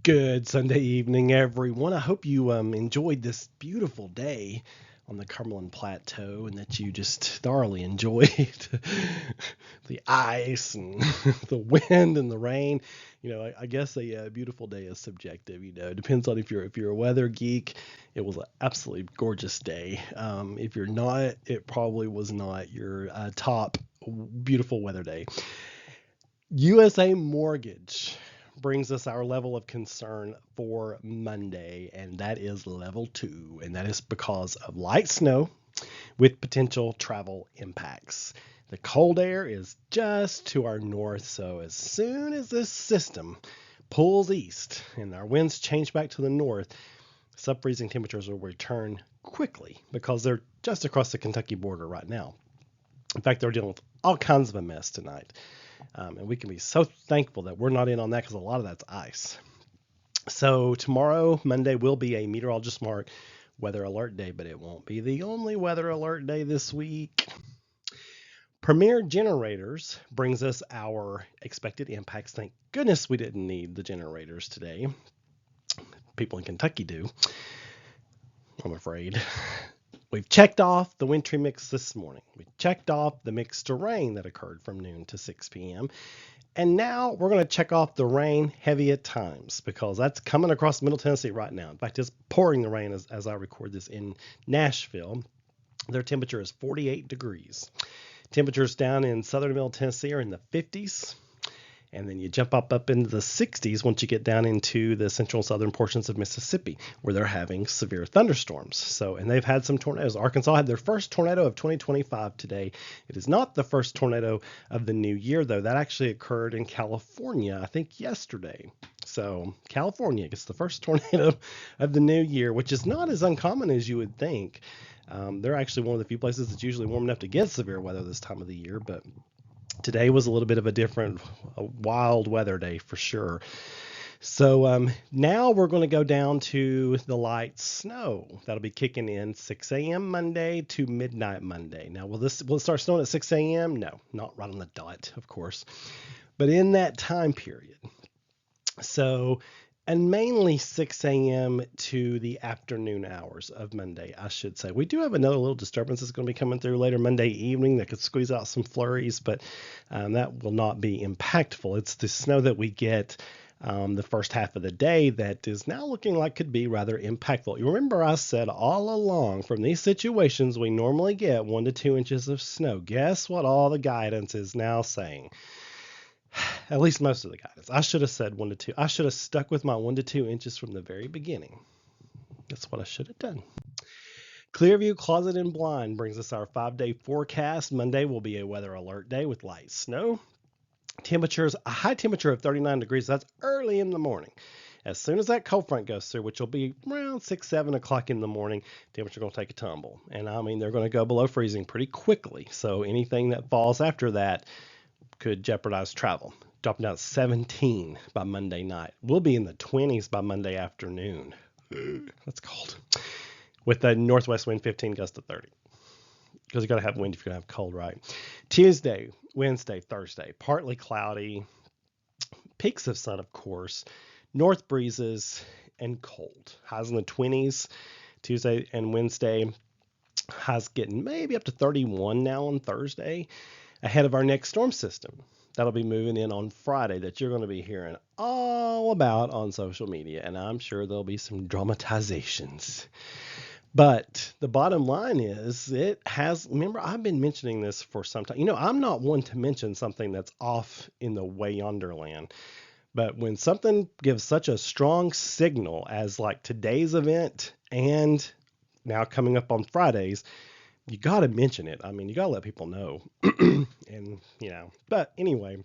Good Sunday evening, everyone. I hope you enjoyed this beautiful day on the Cumberland Plateau and that you just thoroughly enjoyed the ice and the wind and the rain. I guess a beautiful day is subjective. It depends on if you're a weather geek. It was an absolutely gorgeous day. If you're not, it probably was not your top beautiful weather day. USA Mortgage brings us our level of concern for Monday, and that is level 2, and that is because of light snow with potential travel impacts. The cold air is just to our north, so as soon as this system pulls east and our winds change back to the north, sub-freezing temperatures will return quickly because they're just across the Kentucky border right now. In fact, they're dealing with all kinds of a mess tonight. And we can be so thankful that we're not in on that because a lot of that's ice. So tomorrow, Monday, will be a Meteorologist Mark weather alert day, but it won't be the only weather alert day this week. Premier Generators brings us our expected impacts. Thank goodness we didn't need the generators today. People in Kentucky do, I'm afraid. We've checked off the wintry mix this morning. We checked off the mixed rain that occurred from noon to 6 p.m. And now we're going to check off the rain heavy at times because that's coming across Middle Tennessee right now. In fact, it's pouring the rain as I record this in Nashville. Their temperature is 48 degrees. Temperatures down in southern Middle Tennessee are in the 50s. And then you jump up into the 60s once you get down into the central and southern portions of Mississippi, where they're having severe thunderstorms. And they've had some tornadoes. Arkansas had their first tornado of 2025 today. It is not the first tornado of the new year, though. That actually occurred in California, I think yesterday. So California gets the first tornado of the new year, which is not as uncommon as you would think. They're actually one of the few places that's usually warm enough to get severe weather this time of the year, but today was a little bit of a different, wild weather day for sure. So now we're going to go down to the light snow. That'll be kicking in 6 a.m. Monday to midnight Monday. Now, will it start snowing at 6 a.m.? No, not right on the dot, of course, but in that time period. So, and mainly 6 a.m. to the afternoon hours of Monday, I should say. We do have another little disturbance that's going to be coming through later Monday evening that could squeeze out some flurries, but that will not be impactful. It's the snow that we get the first half of the day that is now looking like could be rather impactful. You remember I said all along from these situations we normally get 1 to 2 inches of snow. Guess what all the guidance is now saying? At least most of the guidance. I should have said 1 to 2. I should have stuck with my 1 to 2 inches from the very beginning. That's what I should have done. Clearview Closet and Blind brings us our 5-day forecast. Monday will be a weather alert day with light snow. Temperatures, a high temperature of 39 degrees. That's early in the morning. As soon as that cold front goes through, which will be around 6, 7 o'clock in the morning, temperature going to take a tumble. And I mean, they're going to go below freezing pretty quickly. So anything that falls after that could jeopardize travel. Dropping down to 17 by Monday night. We'll be in the 20s by Monday afternoon. That's cold. With a northwest wind 15 gusts to 30. Because you got to have wind if you're going to have cold, right? Tuesday, Wednesday, Thursday, partly cloudy. Peaks of sun, of course. North breezes and cold. Highs in the 20s. Tuesday and Wednesday. Highs getting maybe up to 31 now on Thursday. Ahead of our next storm system. That'll be moving in on Friday that you're going to be hearing all about on social media. And I'm sure there'll be some dramatizations. But the bottom line is remember, I've been mentioning this for some time. I'm not one to mention something that's off in the way yonder land. But when something gives such a strong signal as like today's event and now coming up on Fridays, you got to mention it. I mean, you got to let people know. But anyway,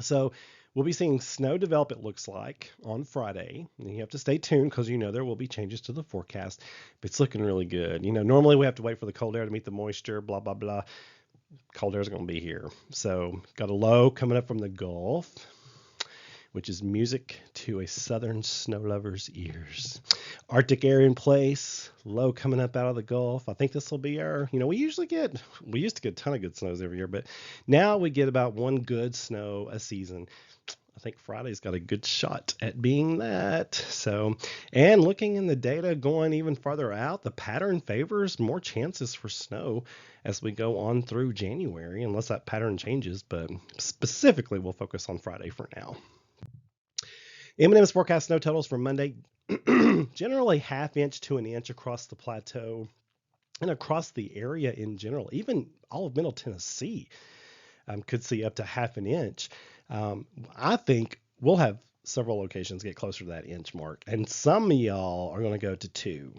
so we'll be seeing snow develop, it looks like, on Friday. And you have to stay tuned because there will be changes to the forecast. But it's looking really good. Normally we have to wait for the cold air to meet the moisture, blah, blah, blah. Cold air is going to be here. So got a low coming up from the Gulf, which is music to a southern snow lover's ears. Arctic air in place, low coming up out of the Gulf. I think this will be our, we used to get a ton of good snows every year, but now we get about one good snow a season. I think Friday's got a good shot at being that. So, and looking in the data going even farther out, the pattern favors more chances for snow as we go on through January, unless that pattern changes. But specifically, we'll focus on Friday for now. M&M's forecast snow totals for Monday, generally ½ inch to an inch across the plateau and across the area in general. Even all of Middle Tennessee could see up to ½ an inch. I think we'll have several locations get closer to that inch mark, and some of y'all are going to go to 2.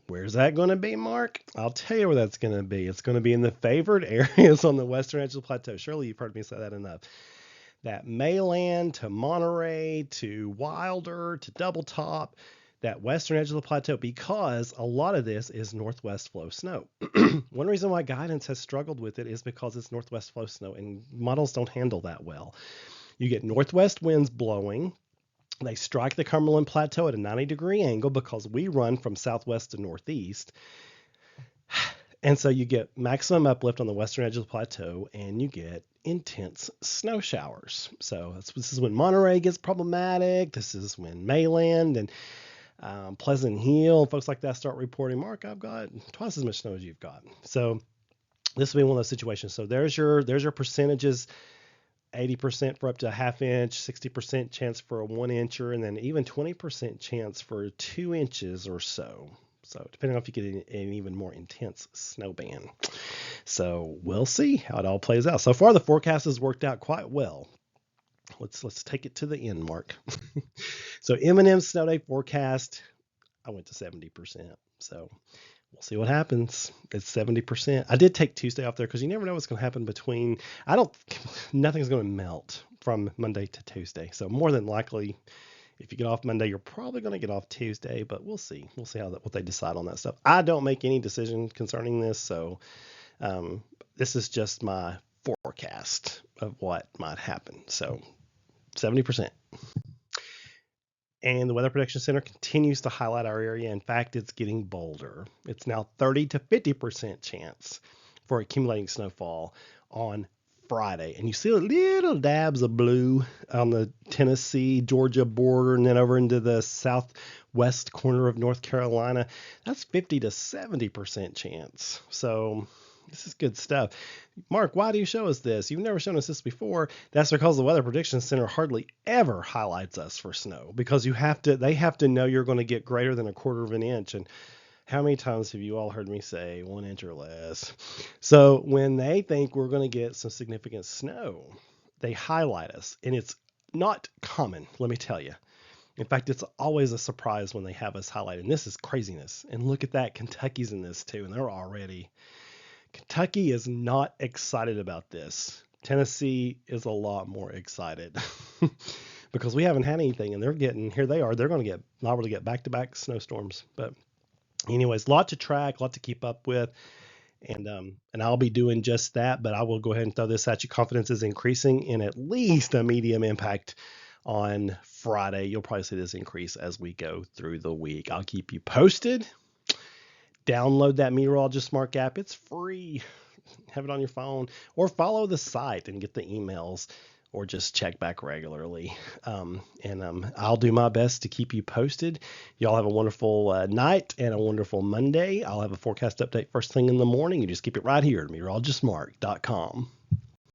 Where's that going to be, Mark? I'll tell you where that's going to be. It's going to be in the favored areas on the western edge of the plateau. Surely you've heard me say that enough. That Mayland to Monterey to Wilder to Double Top, that western edge of the plateau, because a lot of this is northwest flow snow. One reason why guidance has struggled with it is because it's northwest flow snow, and models don't handle that well. You get northwest winds blowing. They strike the Cumberland Plateau at a 90-degree angle because we run from southwest to northeast. And so you get maximum uplift on the western edge of the plateau, and you get intense snow showers. So this is when Monterey gets problematic. This is when Mayland and Pleasant Hill, folks like that start reporting, Mark, I've got twice as much snow as you've got. So this will be one of those situations. So there's your percentages, 80% for up to a ½ inch, 60% chance for a 1 incher, and then even 20% chance for 2 inches or so. So depending on if you get an even more intense snow band. So we'll see how it all plays out. So far, the forecast has worked out quite well. Let's take it to the end, Mark. So M&M snow day forecast, I went to 70%. So we'll see what happens. It's 70%. I did take Tuesday off there because you never know what's going to happen between. Nothing's going to melt from Monday to Tuesday. So more than likely, if you get off Monday, you're probably going to get off Tuesday, but we'll see. We'll see what they decide on that stuff. I don't make any decision concerning this, so this is just my forecast of what might happen. So 70%. And the Weather Prediction Center continues to highlight our area. In fact, it's getting bolder. It's now 30 to 50% chance for accumulating snowfall on Friday. And you see little dabs of blue on the Tennessee, Georgia border, and then over into the southwest corner of North Carolina. That's 50 to 70% chance. So this is good stuff. Mark, why do you show us this? You've never shown us this before. That's because the Weather Prediction Center hardly ever highlights us for snow, because they have to know you're going to get greater than a quarter of an inch. And how many times have you all heard me say 1 inch or less? So when they think we're going to get some significant snow, they highlight us. And it's not common, let me tell you. In fact, it's always a surprise when they have us highlighted. And this is craziness. And look at that. Kentucky's in this too. And they're already. Kentucky is not excited about this. Tennessee is a lot more excited because we haven't had anything, and they're going to get liable to get back-to-back snowstorms. But anyways, lot to track, lot to keep up with, and I'll be doing just that. But I will go ahead and throw this at you. Confidence is increasing in at least a medium impact on Friday. You'll probably see this increase as we go through the week. I'll keep you posted. Download that Meteorologist Smart app. It's free. Have it on your phone, or follow the site and get the emails, or just check back regularly. I'll do my best to keep you posted. Y'all have a wonderful night and a wonderful Monday. I'll have a forecast update first thing in the morning. You just keep it right here at meteorologistsmart.com.